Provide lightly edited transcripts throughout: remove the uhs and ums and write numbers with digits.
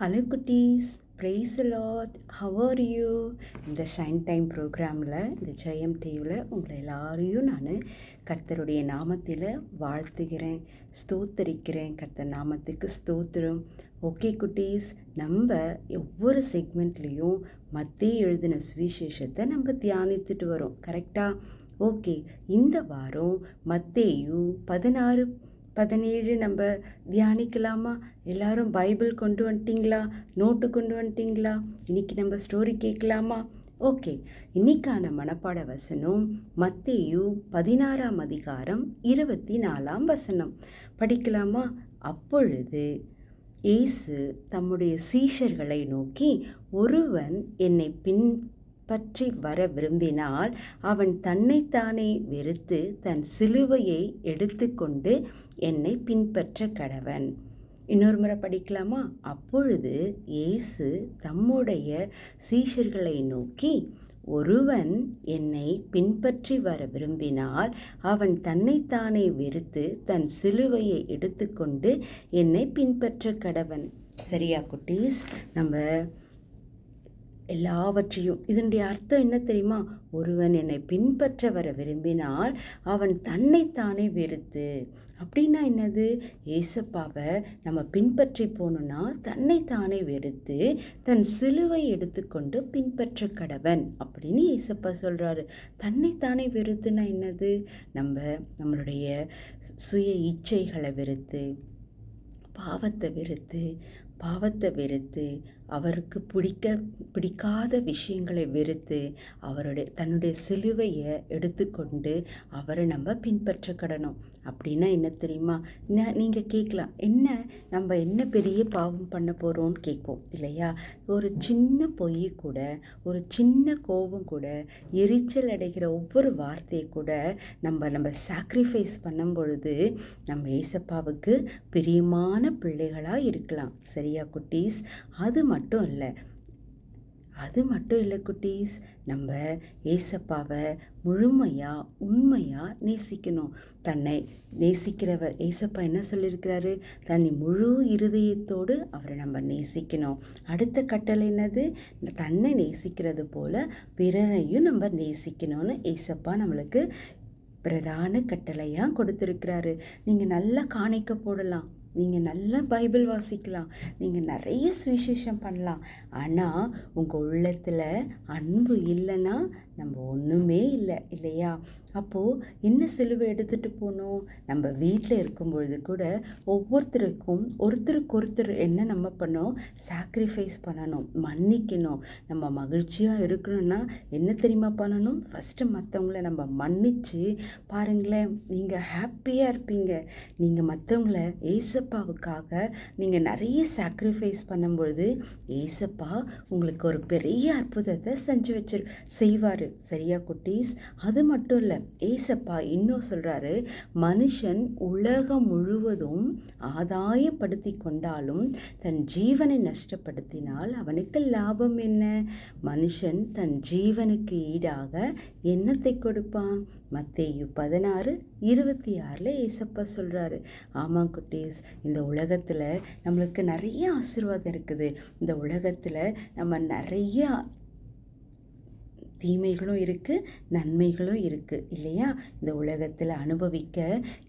Hello குட்டீஸ், praise Lord. How are you? இந்த shine time ப்ரோக்ராமில், இந்த ஜெயம் டிவியில் உங்களை எல்லாரையும் நான் கர்த்தருடைய நாமத்தில் வாழ்த்துகிறேன், ஸ்தோத்தரிக்கிறேன். கர்த்தர் நாமத்துக்கு ஸ்தோத்திரம். ஓகே குட்டீஸ், நம்ம ஒவ்வொரு செக்மெண்ட்லேயும் மத்தேயு எழுதின சுவிசேஷத்தை நம்ம தியானித்துட்டு வரோம். கரெக்டாக? ஓகே, இந்த வாரம் மத்தேயு 16-17 நம்ம தியானிக்கலாமா? எல்லாரும் பைபிள் கொண்டு வந்துட்டிங்களா? நோட்டு கொண்டு வந்துட்டிங்களா? இன்னைக்கு நம்ம ஸ்டோரி கேட்கலாமா? ஓகே, இன்னைக்கான மனப்பாட வசனம் மத்தேயு 16ஆம் அதிகாரம் 24ஆம் வசனம். படிக்கலாமா? அப்பொழுது இயேசு தம்முடைய சீஷர்களை நோக்கி, ஒருவன் என்னை பின்பற்றி வர விரும்பினால் அவன் தன்னைத்தானே வெறுத்து தன் சிலுவையை எடுத்துக்கொண்டு என்னை பின்பற்ற கடவன். இன்னொரு முறை படிக்கலாமா? அப்பொழுது இயேசு தம்முடைய சீஷர்களை நோக்கி, ஒருவன் என்னை பின்பற்றி வர விரும்பினால் அவன் தன்னைத்தானே வெறுத்து தன் சிலுவையை எடுத்துக்கொண்டு என்னை பின்பற்ற கடவன். சரியா குட்டீஸ்? நம்ம எல்லாவற்றையும், இதனுடைய அர்த்தம் என்ன தெரியுமா? ஒருவன் என்னை பின்பற்ற வர விரும்பினால் அவன் தன்னைத்தானே வெறுத்து. அப்படின்னா என்னது? ஏசப்பாவை நம்ம பின்பற்றி போகணுன்னா தன்னைத்தானே வெறுத்து தன் சிலுவை எடுத்துக்கொண்டு பின்பற்ற கடவன் அப்படின்னு ஏசப்பா சொல்கிறாரு. தன்னைத்தானே வெறுத்துனா என்னது? நம்மளுடைய சுய இச்சைகளை வெறுத்து, பாவத்தை வெறுத்து அவருக்கு பிடிக்காத விஷயங்களை வெறுத்து தன்னுடைய சிலுவையை எடுத்துக்கொண்டு அவரை நம்ம பின்பற்ற கடணும். அப்படின்னா என்ன தெரியுமா? நீங்கள் கேட்கலாம், நம்ம என்ன பெரிய பாவம் பண்ண போகிறோம்னு கேட்போம் இல்லையா? ஒரு சின்ன பொய் கூட, ஒரு சின்ன கோபம் கூட, எரிச்சல் அடைகிற ஒவ்வொரு வார்த்தையை கூட நம்ம சாக்ரிஃபைஸ் பண்ணும் பொழுது நம்ம ஏசப்பாவுக்கு பிரியமான பிள்ளைகளாக இருக்கலாம். சரியா குட்டீஸ்? அது மட்டும் இல்லை குட்டீஸ், நம்ம ஏசப்பாவை முழுமையாக உண்மையாக நேசிக்கணும். தன்னை நேசிக்கிறவர் ஏசப்பா என்ன சொல்லியிருக்கிறாரு? தன்னை முழு இருதயத்தோடு அவரை நம்ம நேசிக்கணும். அடுத்த கட்டளை என்னது? தன்னை நேசிக்கிறது போல் பிறரையும் நம்ம நேசிக்கணும்னு ஏசப்பா நம்மளுக்கு பிரதான கட்டளையாக கொடுத்துருக்கிறாரு. நீங்கள் நல்லா காணிக்க போடலாம், நீங்கள் நல்லா பைபிள் வாசிக்கலாம், நீங்கள் நிறைய சுவிசேஷம் பண்ணலாம். ஆனால் உங்கள் உள்ளத்தில் அன்பு இல்லைன்னா நம்ம ஒன்றுமே இல்லை இல்லையா? அப்போது என்ன சிலுவை எடுத்துகிட்டு போகணும்? நம்ம வீட்டில் இருக்கும் பொழுது கூட ஒருத்தருக்கு ஒருத்தர் என்ன நம்ம பண்ணோம்? சாக்ரிஃபைஸ் பண்ணணும், மன்னிக்கணும். நம்ம மகிழ்ச்சியாக இருக்கணும்னா என்ன தெரியுமா பண்ணணும்? ஃபஸ்ட்டு மற்றவங்கள நம்ம மன்னித்து பாருங்களேன், நீங்கள் ஹாப்பியாக இருப்பீங்க. நீங்கள் மற்றவங்கள ஏசப்பாவுக்காக நீங்கள் நிறைய சாக்ரிஃபைஸ் பண்ணும்பொழுது ஏசப்பா உங்களுக்கு ஒரு பெரிய அற்புதத்தை செய்வார். சரியா குட்டீஸ்? அது மட்டும் இல்லை, ஏசப்பா இன்னும் சொல்கிறாரு, மனுஷன் உலகம் முழுவதும் ஆதாயப்படுத்தி கொண்டாலும் தன் ஜீவனை நஷ்டப்படுத்தினால் அவனுக்கு லாபம் என்ன? மனுஷன் தன் ஜீவனுக்கு ஈடாக என்னத்தை கொடுப்பான்? மத்தேயு 16:26 ஏசப்பா சொல்கிறாரு. ஆமாம் குட்டீஸ், இந்த உலகத்தில் நம்மளுக்கு நிறைய ஆசீர்வாதம் இருக்குது. இந்த உலகத்தில் நம்ம நிறையா தீமைகளும் இருக்குது, நன்மைகளும் இருக்குது இல்லையா? இந்த உலகத்தில் அனுபவிக்க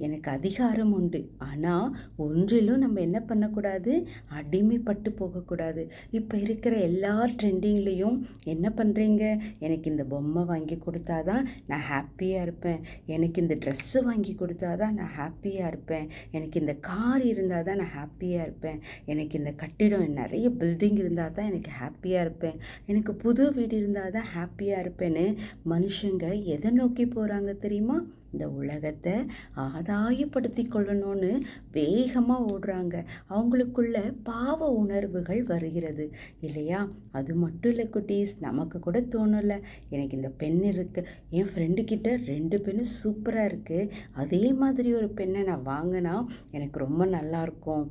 எனக்கு அதிகாரம் உண்டு. ஆனால் ஒன்றிலும் நம்ம என்ன பண்ணக்கூடாது? அடிமைப்பட்டு போகக்கூடாது. இப்போ இருக்கிற எல்லா ட்ரெண்டிங்லேயும் என்ன பண்ணுறீங்க? எனக்கு இந்த பொம்மை வாங்கி கொடுத்தாதான் நான் ஹாப்பியாக இருப்பேன், எனக்கு இந்த ட்ரெஸ்ஸு வாங்கி கொடுத்தாதான் நான் ஹாப்பியாக இருப்பேன், எனக்கு இந்த கார் இருந்தால் தான் நான் ஹாப்பியாக இருப்பேன், எனக்கு இந்த கட்டிடம் நிறைய பில்டிங் இருந்தால் தான் எனக்கு ஹாப்பியாக இருப்பேன், எனக்கு புது வீடு இருந்தால் தான் ஹாப்பியாக இருப்பேன்னு மனுஷங்க எதை நோக்கி போகிறாங்க தெரியுமா? இந்த உலகத்தை ஆதாயப்படுத்தி கொள்ளணும்னு வேகமாக ஓடுறாங்க. அவங்களுக்குள்ள பாவ உணர்வுகள் வருகிறது இல்லையா? அது மட்டும் இல்லை குட்டீஸ், நமக்கு கூட தோணலை, எனக்கு இந்த பெண் இருக்குது, என் ஃப்ரெண்டுக்கிட்ட 2 பெண்ணு சூப்பராக இருக்குது, அதே மாதிரி ஒரு பெண்ணை நான் வாங்கினா எனக்கு ரொம்ப நல்லாயிருக்கும்.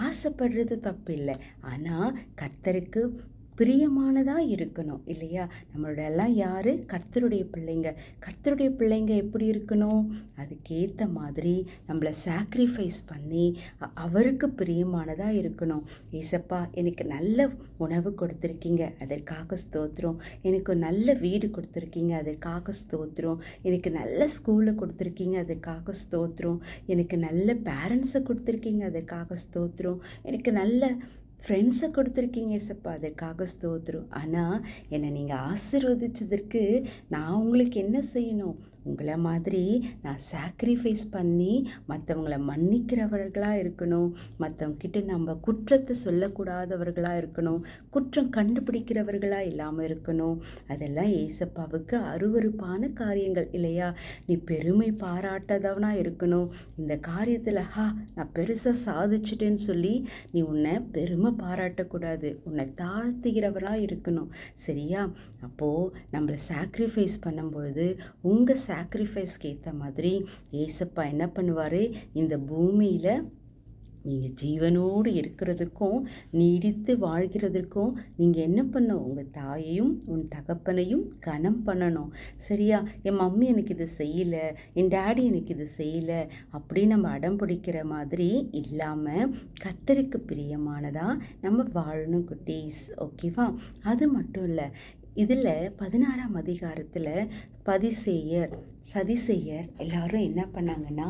ஆசைப்படுறது தப்பு இல்லை. ஆனால் கர்த்தருக்கு பிரியமானதாக இருக்கணும் இல்லையா? நம்மளோட எல்லாம் யார்? கர்த்தருடைய பிள்ளைங்க. கர்த்தருடைய பிள்ளைங்க எப்படி இருக்கணும்? அதுக்கேற்ற மாதிரி நம்மளை சாக்ரிஃபைஸ் பண்ணி அவருக்கு பிரியமானதாக இருக்கணும். ஏசப்பா, எனக்கு நல்ல உணவு கொடுத்துருக்கீங்க, அதற்காக ஸ்தோத்திரம். எனக்கு நல்ல வீடு கொடுத்துருக்கீங்க, அதற்காக ஸ்தோத்திரம். எனக்கு நல்ல ஸ்கூலை கொடுத்துருக்கீங்க, அதற்காக ஸ்தோத்திரம். எனக்கு நல்ல பேரண்ட்ஸை கொடுத்துருக்கீங்க, அதற்காக ஸ்தோத்திரம். எனக்கு நல்ல ஃப்ரெண்ட்ஸை கொடுத்துருக்கீங்க ஏசப்பா, அதற்காக ஸ்தோத்திரம். ஆனால் என்னை நீங்கள் ஆசீர்வதிச்சதற்கு நான் உங்களுக்கு என்ன செய்யணும்? உங்களை மாதிரி நான் சாக்ரிஃபைஸ் பண்ணி மற்றவங்கள மன்னிக்கிறவர்களாக இருக்கணும். மற்றவங்கிட்ட நம்ம குற்றத்தை சொல்லக்கூடாதவர்களாக இருக்கணும். குற்றம் கண்டுபிடிக்கிறவர்களாக இல்லாமல் இருக்கணும். அதெல்லாம் ஏசப்பாவுக்கு அருவருப்பான காரியங்கள் இல்லையா? நீ பெருமை பாராட்டாதவனாக இருக்கணும். இந்த காரியத்தில் நான் பெருசாக சாதிச்சிட்டேன்னு சொல்லி நீ உன்னை பெருமை பாராட்டக்கூடாது. உன்னை தாழ்த்துகிறவராக இருக்கணும். சரியா? அப்போது நம்மளை சாக்ரிஃபைஸ் பண்ணும்பொழுது உங்கள் சாக்ரிஃபைஸ்க்கு ஏற்ற மாதிரி ஏசப்பா என்ன பண்ணுவார்? இந்த பூமியில் நீங்கள் ஜீவனோடு இருக்கிறதுக்கும் நீடித்து வாழ்கிறதுக்கும் நீங்கள் என்ன பண்ணணும்? உங்கள் தாயையும் உன் தகப்பனையும் கனம் பண்ணணும். சரியா? என் மம்மி எனக்கு இது செய்யலை, என் டேடி எனக்கு இது செய்யலை அப்படின்னு நம்ம அடம் பிடிக்கிற மாதிரி இல்லாமல் கர்த்தருக்கு பிரியமானதாக நம்ம வாழணும் குட்டீஸ். ஓகேவா? அது மட்டும் இல்லை, இதில் 16ஆம் அதிகாரத்தில் சதிசெயர் எல்லாரும் என்ன பண்ணாங்கன்னா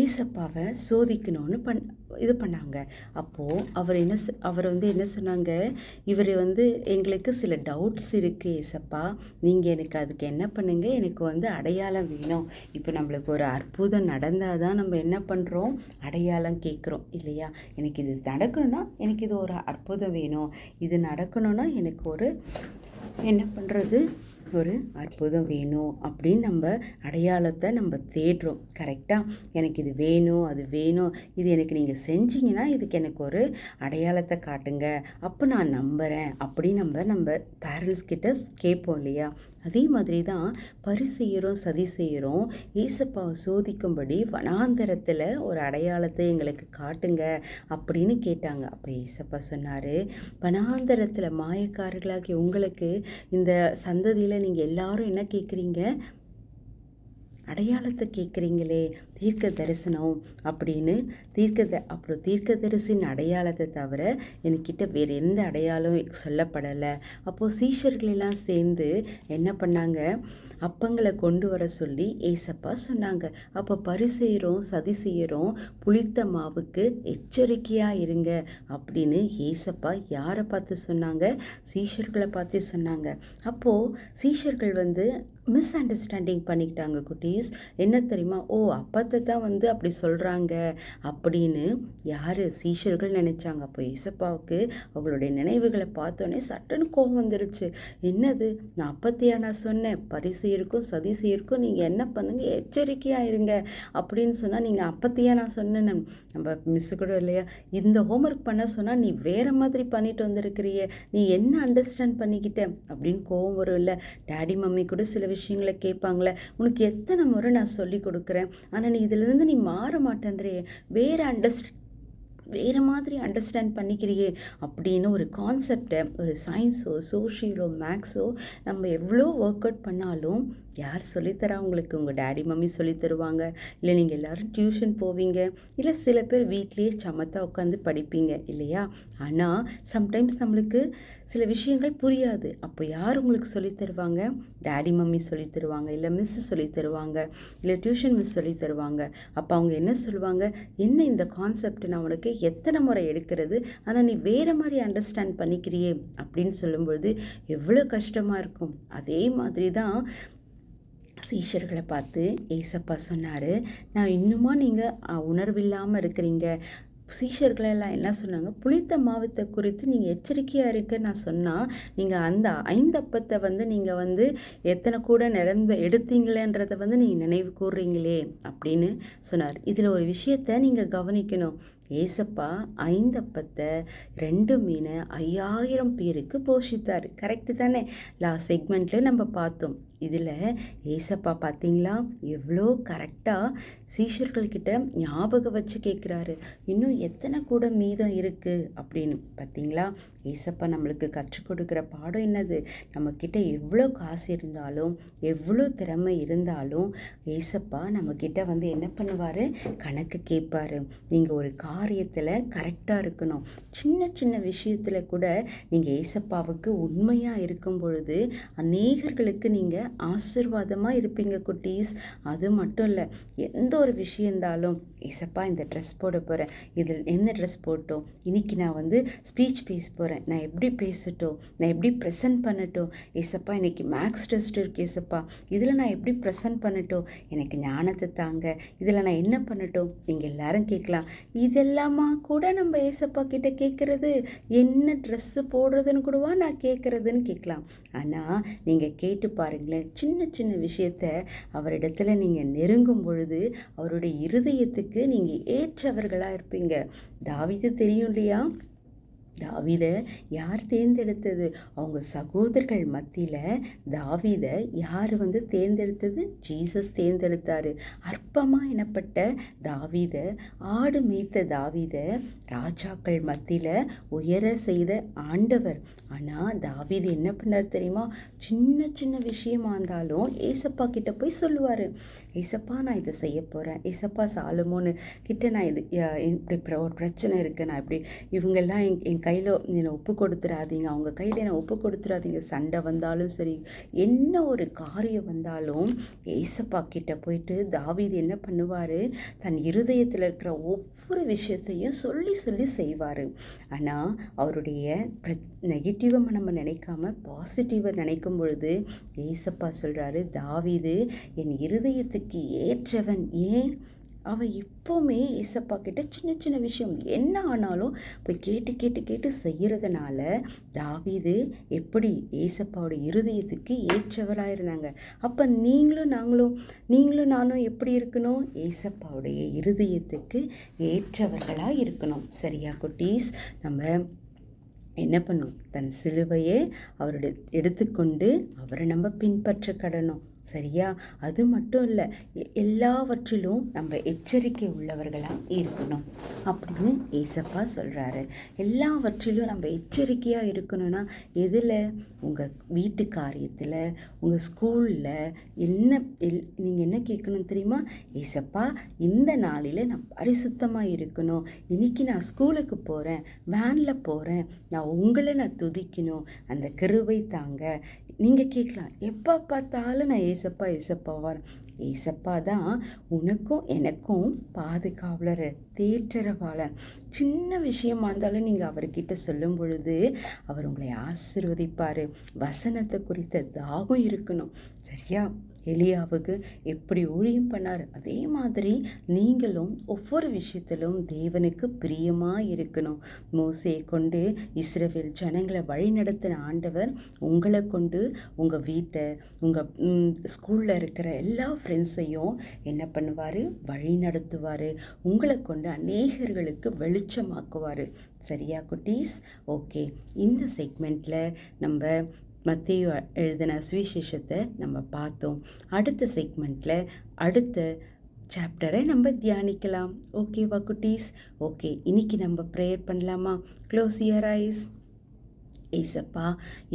ஏசப்பாவை சோதிக்கணும்னு இது பண்ணாங்க. அப்போது அவர் என்ன சொன்னாங்க? இவர் எங்களுக்கு சில டவுட்ஸ் இருக்குது ஏசப்பா, நீங்கள் எனக்கு அதுக்கு என்ன பண்ணுங்க, எனக்கு அடையாளம் வேணும். இப்போ நம்மளுக்கு ஒரு அற்புதம் நடந்தால் தான் நம்ம என்ன பண்ணுறோம்? அடையாளம் கேட்குறோம் இல்லையா? எனக்கு இது நடக்கணும்னா எனக்கு இது ஒரு அற்புதம் வேணும், இது நடக்கணும்னா எனக்கு ஒரு என்ன பண்ணுறது, ஒரு அற்புதம் வேணும் அப்படின்னு நம்ம அடையாளத்தை நம்ம தேடுறோம். கரெக்டாக? எனக்கு இது வேணும், அது வேணும், இது எனக்கு நீங்கள் செஞ்சீங்கன்னா இதுக்கு எனக்கு ஒரு அடையாளத்தை காட்டுங்க, அப்போ நான் நம்புகிறேன் அப்படின்னு நம்ம பேரண்ட்ஸ் கிட்ட கேட்போம் இல்லையா? அதே மாதிரி தான் பரிசெயரும் சதிசெயரும் ஏசப்பாவை சோதிக்கும்படி வனாந்தரத்தில் ஒரு அடையாளத்தை எங்களுக்கு காட்டுங்க அப்படின்னு கேட்டாங்க. அப்போ ஏசப்பா சொன்னார், வனாந்தரத்தில் மாயக்காரர்களாகிய உங்களுக்கு இந்த சந்ததியில் நீங்கள் எல்லாரும் என்ன கேட்குறீங்க? அடையாளத்தை கேட்குறீங்களே, தீர்க்க தரிசனம் அப்படின்னு தீர்க்க தரிசின் அடையாளத்தை தவிர என்கிட்ட வேறு எந்த அடையாளம் சொல்லப்படலை. அப்போது சீஷர்களெல்லாம் சேர்ந்து என்ன பண்ணாங்க? அப்பங்களை கொண்டு வர சொல்லி ஏசப்பா சொன்னாங்க. அப்போ பரிசெயரும் சதிசெயரும் புளித்த மாவுக்கு எச்சரிக்கையாக இருங்க அப்படின்னு ஏசப்பா யாரை பார்த்து சொன்னாங்க? சீஷர்களை பார்த்து சொன்னாங்க. அப்போது சீஷர்கள் மிஸ் அண்டர்ஸ்டாண்டிங் பண்ணிக்கிட்டாங்க குட்டீஸ். என்ன தெரியுமா? அப்பத்தை தான் அப்படி சொல்கிறாங்க அப்படின்னு யார்? சீஷர்கள் நினச்சாங்க. அப்போ ஏசப்பாவுக்கு அவங்களுடைய நினைவுகளை பார்த்தோன்னே சட்டுன்னு கோபம் வந்துடுச்சு. என்னது, நான் அப்பத்தையா நான் சொன்னேன்? பரிசெயருக்கும் சதிசெயருக்கும் நீங்கள் என்ன பண்ணுங்க, எச்சரிக்கையாக இருங்க அப்படின்னு சொன்னால் நீங்கள் அப்பத்தையா நான் சொன்னேன்? நம்ம மிஸ்ஸு கூட இல்லையா, இந்த ஹோம்ஒர்க் பண்ண சொன்னால் நீ வேறு மாதிரி பண்ணிட்டு வந்திருக்கிறிய, நீ என்ன அண்டர்ஸ்டாண்ட் பண்ணிக்கிட்ட அப்படின்னு கோபம் வரும் இல்லை? டேடி மம்மி கூட சில விஷயங்களை கேட்பாங்களே, உனக்கு எத்தனை முறை நான் சொல்லி கொடுக்குறேன், ஆனால் நீ இதிலிருந்து நீ மாற மாட்டேன்றியே, வேறு மாதிரி அண்டர்ஸ்டாண்ட் பண்ணிக்கிறியே அப்படின்னு ஒரு கான்செப்டை, ஒரு சயின்ஸோ சோஷியலோ மேக்ஸோ நம்ம எவ்வளோ ஒர்க் அவுட் பண்ணாலும் யார் சொல்லித்தரா உங்களுக்கு? உங்கள் டேடி மம்மி சொல்லித்தருவாங்க, இல்லை நீங்கள் எல்லோரும் டியூஷன் போவீங்க, இல்லை சில பேர் வீட்லேயே சமத்தாக உட்காந்து படிப்பீங்க இல்லையா? ஆனால் சம்டைம்ஸ் நம்மளுக்கு சில விஷயங்கள் புரியாது. அப்போ யார் உங்களுக்கு சொல்லித்தருவாங்க? டேடி மம்மி சொல்லித்தருவாங்க, இல்லை மிஸ் சொல்லித்தருவாங்க, இல்லை டியூஷன் மிஸ் சொல்லித்தருவாங்க. அப்போ அவங்க என்ன சொல்லுவாங்க? என்ன இந்த கான்செப்ட் நான் உனக்கு எத்தனை முறை எடுக்கிறது, ஆனால் நீ வேறு மாதிரி அண்டர்ஸ்டாண்ட் பண்ணிக்கிறியே அப்படின்னு சொல்லும்பொழுது எவ்வளோ கஷ்டமாக இருக்கும். அதே மாதிரி தான் சீஷர்களை பார்த்து ஏசப்பா சொன்னார், நான் இன்னுமா நீங்கள் உணர்வில்லாமல் இருக்கிறீங்க. சீஷர்களெல்லாம் என்ன சொன்னாங்க? புளித்த மாவத்தை குறித்து நீங்கள் எச்சரிக்கையாக இருக்க நான் சொன்னால் நீங்கள் அந்த 5 அப்பத்தை நீங்கள் எத்தனை கூட எடுத்தீங்களேன்றதை நீங்கள் நினைவு கூறுறீங்களே அப்படின்னு சொன்னார். இதில் ஒரு விஷயத்தை நீங்கள் கவனிக்கணும். ஏசப்பா 5 அப்பத்தை 2 மீனை 5000 பேருக்கு போஷித்தார். கரெக்டு தானே? லாஸ்ட் செக்மெண்ட்டில் நம்ம பார்த்தோம். இதில் ஏசப்பா பார்த்தீங்களா எவ்வளோ கரெக்டாக சீஷர்கள்கிட்ட ஞாபகம் வச்சு கேட்குறாரு, இன்னும் எத்தனை கூட மீதம் இருக்குது அப்படின்னு. பார்த்தீங்களா, ஏசப்பா நம்மளுக்கு கற்றுக் கொடுக்குற பாடம் என்னது? நம்மக்கிட்ட எவ்வளோ காசு இருந்தாலும் எவ்வளோ திறமை இருந்தாலும் ஏசப்பா நம்மக்கிட்ட வந்து என்ன பண்ணுவார்? கணக்கு கேட்பார். நீங்கள் ஒரு காரியத்தில் கரெக்டாக இருக்கணும். சின்ன சின்ன விஷயத்தில் கூட நீங்கள் ஏசப்பாவுக்கு உண்மையாக இருக்கும் பொழுது அநேகர்களுக்கு நீங்கள் ஆசீர்வாதமாக இருப்பீங்க குட்டீஸ். அது மட்டும் இல்லை, எந்த ஒரு விஷயம் இருந்தாலும் ஏசப்பா இந்த ட்ரெஸ் போட போகிறேன், இதில் என்ன ட்ரெஸ் போட்டோம், இன்றைக்கி நான் வந்து ஸ்பீச் பேச போகிறேன், நான் எப்படி பேசட்டும், நான் எப்படி ப்ரெசன்ட் பண்ணட்டும், ஏசப்பா இன்றைக்கி மேக்ஸ் டெஸ்ட் இருக்கு ஏசப்பா, இதில் நான் எப்படி ப்ரெசன்ட் பண்ணட்டும், எனக்கு ஞானத்தை தாங்க, இதில் நான் என்ன பண்ணட்டும். நீங்கள் எல்லாரும் கேட்கலாம், இதெல்லாமா கூட நம்ம ஏசப்பா கிட்ட கேட்குறது? என்ன ட்ரெஸ்ஸு போடுறதுன்னு கூடவா நான் கேட்குறதுன்னு கேட்கலாம். ஆனால் நீங்கள் கேட்டு பாருங்களேன், சின்ன சின்ன விஷயத்த அவரிடத்துல நீங்கள் நெருங்கும் பொழுது அவருடைய இருதயத்துக்கு நீங்கள் ஏற்றவர்களாக இருப்பீங்க. தாவீது தெரியும் இல்லையா? தாவீதை யார் தேர்ந்தெடுத்தது? அவங்க சகோதரர்கள் மத்தியில் தாவீதை யார் வந்து தேர்ந்தெடுத்தது? ஜீசஸ் தேர்ந்தெடுத்தார். அற்பமாக எனப்பட்ட தாவீதை, ஆடு மேய்த்த தாவீதை ராஜாக்கள் மத்தியில் உயர செய்த ஆண்டவர். ஆனால் தாவீது என்ன பண்ணார் தெரியுமா? சின்ன சின்ன விஷயமா இருந்தாலும் ஏசப்பா கிட்ட போய் சொல்லுவார், ஏசப்பா நான் இதை செய்ய போகிறேன், ஏசப்பா சாலமோனு கிட்ட நான் இது இப்படி ஒரு பிரச்சனை இருக்குது, நான் இப்படி இவங்கெல்லாம் என் கையில் என்னை ஒப்பு கொடுத்துடாதீங்க, அவங்க கையில் என்னை ஒப்பு கொடுத்துடாதீங்க. சண்டை வந்தாலும் சரி, என்ன ஒரு காரியம் வந்தாலும் ஏசப்பா கிட்ட போயிட்டு தாவீது என்ன பண்ணுவார்? தன் இருதயத்தில் இருக்கிற ஒவ்வொரு விஷயத்தையும் சொல்லி சொல்லி செய்வார். ஆனால் அவருடைய நெகட்டிவாக நம்ம நினைக்காம பாசிட்டிவாக நினைக்கும் பொழுது ஏசப்பா சொல்கிறாரு, தாவீது என் இருதயத்துக்கு ஏற்றவன். ஏன்? அவன் எப்போவுமே ஏசப்பா கிட்ட சின்ன சின்ன விஷயம் என்ன ஆனாலும் போய் கேட்டு கேட்டு கேட்டு செய்கிறதுனால தாவீது எப்படி ஏசப்பாவோட இருதயத்துக்கு ஏற்றவராக இருந்தாங்க. அப்போ நீங்களும் நானும் எப்படி இருக்கணும்? ஏசப்பாவுடைய இருதயத்துக்கு ஏற்றவர்களாக இருக்கணும். சரியா குட்டீஸ்? நம்ம என்ன பண்ணும்? தன் சிலுவையை அவருடைய எடுத்துக்கொண்டு அவரை நம்ம பின்பற்ற கடணும். சரியா? அது மட்டும் இல்லை, எல்லாவற்றிலும் நம்ம எச்சரிக்கை உள்ளவர்களாக இருக்கணும் அப்படின்னு ஏசப்பா சொல்கிறாரு. எல்லாவற்றிலும் நம்ம எச்சரிக்கையாக இருக்கணும்னா எதில்? உங்கள் வீட்டு காரியத்தில், உங்கள் ஸ்கூலில் நீங்கள் என்ன கேட்கணும் தெரியுமா? ஏசப்பா இந்த நாளில் நான் பரிசுத்தமாக இருக்கணும், இன்றைக்கி நான் ஸ்கூலுக்கு போகிறேன், வேனில் போகிறேன், நான் துதிக்கணும், அந்த கிருபை தாங்க. நீங்கள் கேட்கலாம், எப்போ பார்த்தாலும் நான் ஏசப்பா வரேன். ஏசப்பா தான் உனக்கும் எனக்கும் பாதுகாவலர், தேற்றரவாளர். சின்ன விஷயமா இருந்தாலும் நீங்கள் அவர்கிட்ட சொல்லும் பொழுது அவர் உங்களை ஆசீர்வதிப்பார். வசனத்தை குறித்த தாகம் இருக்கணும். சரியா? எலியாவுக்கு எப்படி ஊழியம் பண்ணார், அதே மாதிரி நீங்களும் ஒவ்வொரு விஷயத்திலும் தேவனுக்கு பிரியமாக இருக்கணும். மோசேயை கொண்டு இஸ்ரவேல் ஜனங்களை வழி நடத்தின ஆண்டவர் உங்களை கொண்டு உங்கள் வீட்டை, உங்கள் ஸ்கூலில் இருக்கிற எல்லா ஃப்ரெண்ட்ஸையும் என்ன பண்ணுவார்? வழி நடத்துவார். உங்களை கொண்டு அநேகர்களுக்கு வெளிச்சமாக்குவார். சரியா குட்டீஸ்? ஓகே, இந்த செக்மெண்ட்டில் நம்ம மத்தேயு எழுதின சுவிசேஷத்தை நம்ம பார்த்தோம். அடுத்த செக்மெண்ட்டில் அடுத்த சாப்டரை நம்ம தியானிக்கலாம். ஓகேவா குட்டீஸ்? ஓகே, இன்னைக்கு நம்ம ப்ரேயர் பண்ணலாமா? Close your eyes. ஏசப்பா,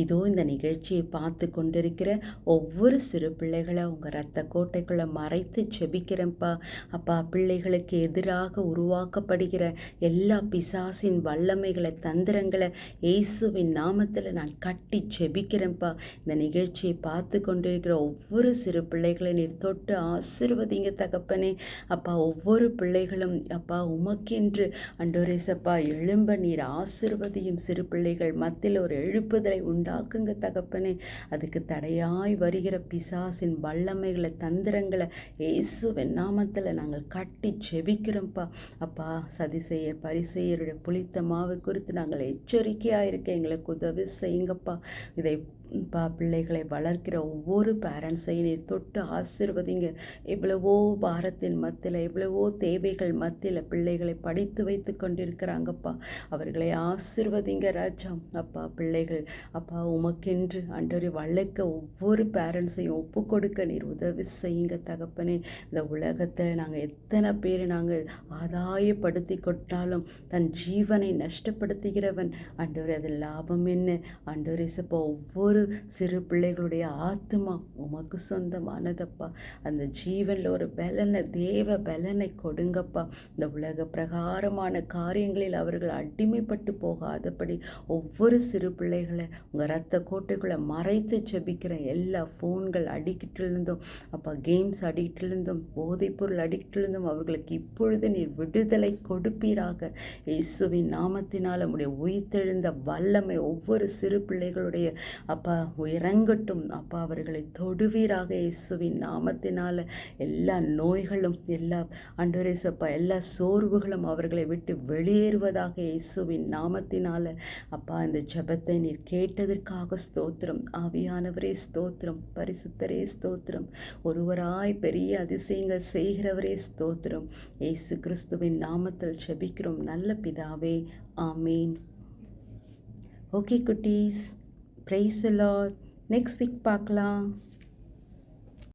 இதோ இந்த நிகழ்ச்சியை பார்த்து கொண்டிருக்கிற ஒவ்வொரு சிறு பிள்ளைகளை உங்கள் இரத்த கோட்டைக்குள்ளே மறைத்து செபிக்கிறேன்ப்பா. அப்பா, பிள்ளைகளுக்கு எதிராக உருவாக்கப்படுகிற எல்லா பிசாசின் வல்லமைகளை, தந்திரங்களை இயேசுவின் நாமத்தில் நான் கட்டி செபிக்கிறேன்ப்பா. இந்த நிகழ்ச்சியை பார்த்து கொண்டிருக்கிற ஒவ்வொரு சிறு பிள்ளைகளை நீர் தொட்டு ஆசீர்வதிங்க தகப்பனே. அப்பா, ஒவ்வொரு பிள்ளைகளும் அப்பா உமக்கென்று அண்டோரேசப்பா எழும்ப நீர் ஆசீர்வதியும். சிறு பிள்ளைகள் மத்தியில் ஒரு எழுப்புதலை உண்டாக்குங்க தகப்பனே. அதுக்கு தடையாய் வருகிற பிசாசின் வல்லமைகளை தந்திரங்களை இயேசுவின் நாமத்தில் நாங்கள் கட்டி ஜெபிக்கிறோம்ப்பா. அப்பா, சதிசெயர் பரிசெயருடைய புளித்த மாவு குறித்து நாங்கள் எச்சரிக்கையாக இருக்க எங்களுக்கு உதவி செய்யுங்கப்பா. இதை பிள்ளைகளை வளர்க்கிற ஒவ்வொரு பேரண்ட்ஸையும் நீர் தொட்டு ஆசீர்வதிங்க. எவ்வளவோ பாரத்தின் மத்தியில், எவ்வளவோ தேவைகள் மத்தியில் பிள்ளைகளை படித்து வைத்து கொண்டிருக்கிறாங்கப்பா. அவர்களை ஆசீர்வதிங்க ராஜா. அப்பா, பிள்ளைகள் அப்பா உமக்கென்று ஆண்டவரே வளர்க்க ஒவ்வொரு பேரண்ட்ஸையும் ஒப்பு கொடுக்க நீர் உதவி செய்யுங்க தகப்பனே. இந்த உலகத்தில் நாங்கள் எத்தனை பேர் நாங்கள் ஆதாயப்படுத்தி கொண்டாலும் தன் ஜீவனை நஷ்டப்படுத்துகிறவன் ஆண்டவரே, அது லாபம் என்ன ஆண்டவரே? சப்பா, ஒவ்வொரு சிறு பிள்ளைகளுடைய ஆத்மா உமக்கு சொந்தமானதப்பா. அந்த ஜீவனில் ஒரு பலனை, தேவ பலனை கொடுங்கப்பா. இந்த உலக பிரகாரமான காரியங்களில் அவர்கள் அடிமைப்பட்டு போகாதபடி ஒவ்வொரு சிறு பிள்ளைகளை உங்கள் ரத்த கோட்டைக்குள்ளே மறைத்து ஜெபிக்கிற எல்லா ஃபோன்கள் அடிக்டிலிருந்தும் அப்பா, கேம்ஸ் அடிக்டிலிருந்தும் போதைப்பொருள் அடிக்டிலிருந்தும் அவர்களுக்கு இப்பொழுது நீர் விடுதலை கொடுப்பீராக. இயேசுவின் நாமத்தினால் நம்முடைய உயிர்த்தெழுந்த வல்லமை ஒவ்வொரு சிறு பிள்ளைகளுடைய அப்பா இறங்கட்டும். அப்பா, அவர்களை தொடுவீராக இயேசுவின் நாமத்தினால. எல்லா நோய்களும், எல்லா ஆண்டவரே சப்பா, எல்லா சோர்வுகளும் அவர்களை விட்டு வெளியேறுவதாக இயேசுவின் நாமத்தினால. அப்பா, இந்த ஜெபத்தை நீர் கேட்டதற்காக ஸ்தோத்திரம். ஆவியானவரே ஸ்தோத்திரம். பரிசுத்தரே ஸ்தோத்திரம். ஒருவராய் பெரிய அதிசயங்கள் செய்கிறவரே ஸ்தோத்திரம். இயேசு கிறிஸ்துவின் நாமத்தில் ஜெபிக்கிறோம் நல்ல பிதாவே, ஆமீன். ஓகே குட்டீஸ், praise the Lord. Next week பார்க்கலாம்.